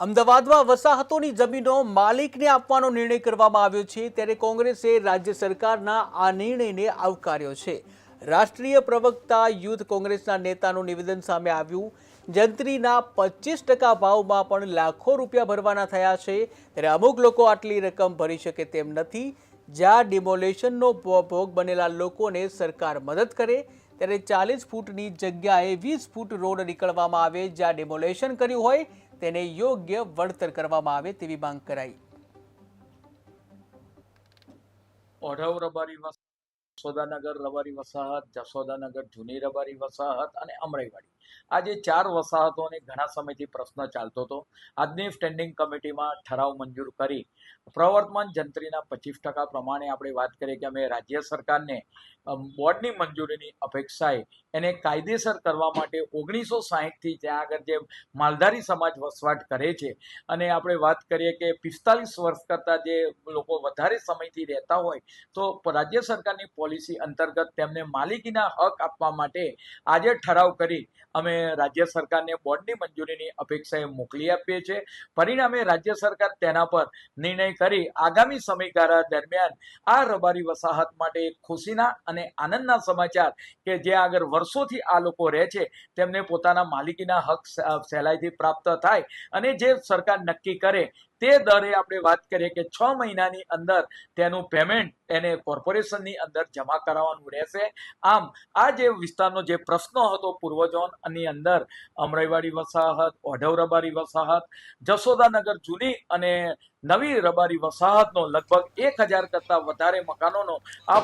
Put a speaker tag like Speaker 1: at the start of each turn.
Speaker 1: અમદાવાદમાં વસાહતોની જમીનો માલિકને આપવાનો નિર્ણય કરવામાં આવ્યો છે, ત્યારે કોંગ્રેસે રાજ્ય સરકારના આ નિર્ણયને આવકાર્યો છે. રાષ્ટ્રીય પ્રવક્તા યુથ કોંગ્રેસના નેતાનું નિવેદન સામે આવ્યું. જંત્રીના 25% ભાવમાં પણ લાખો રૂપિયા ભરવાના થયા છે, ત્યારે અમુક લોકો આટલી રકમ ભરી શકે તેમ નથી. જ્યાં ડિમોલેશનનો ભોગ બનેલા લોકોને સરકાર મદદ કરે, ત્યારે 40 ફૂટની જગ્યાએ 20 ફૂટ રોડ નીકળવામાં આવે. જ્યાં ડિમોલેશન કર્યું હોય તેને યોગ્ય વળતર કરવામાં આવે તેવી માંગ કરાઈ.
Speaker 2: ઓઢવ રબારી જસોદાનગર રબારી વસાહત, જસોદાનગર જૂની રબારી વસાહત અને અમરાઈવાડી, આ જે 4 વસાહતોને ઘણા સમયથી પ્રશ્ન ચાલતો હતો. આજની સ્ટેન્ડિંગ કમિટીમાં ઠરાવ મંજૂર કરી પ્રવર્તમાન જંત્રીના 25% પ્રમાણે આપણે વાત કરીએ કે અમે રાજ્ય સરકારને બોર્ડની મંજૂરીની અપેક્ષાએ એને કાયદેસર કરવા માટે 1960થી ત્યાં આગળ જે માલધારી સમાજ વસવાટ કરે છે, અને આપણે વાત કરીએ કે 45 વર્ષ કરતાં જે લોકો વધારે સમયથી રહેતા હોય તો રાજ્ય સરકારની પોલિસી અંતર્ગત તેમને માલિકીના હક આપવા માટે આજે ઠરાવ કરી અમે રાજ્ય સરકારને બોર્ડની મંજૂરીની અપેક્ષાએ મોકલી આપીએ છીએ. પરિણામે રાજ્ય સરકાર તેના પર નિર્ણય કરી આગામી સમયગાળા દરમિયાન આ રબારી વસાહત માટે ખુશીના અને આનંદના સમાચાર કે જે આગળ વર્ષોથી આ લોકો રહે છે તેમને પોતાના માલિકીના હક સહેલાઈથી પ્રાપ્ત થાય, અને જે સરકાર નક્કી કરે તે દરે આપણે વાત કરીએ કે 6 મહિનાની અંદર તેનું પેમેન્ટ એને કોર્પોરેશનની અંદર જમા કરાવવાનું રહેશે. આમ આ જે વિસ્તારનો જે પ્રશ્ન હતો પૂર્વ ઝોનની અંદર અમરાઈવાડી વસાહત, ઓઢવ રબારી વસાહત, જસોદાનગર જૂની અને નવી રબારી વસાહતનો લગભગ 1000 કરતાં વધારે મકાનોનો આ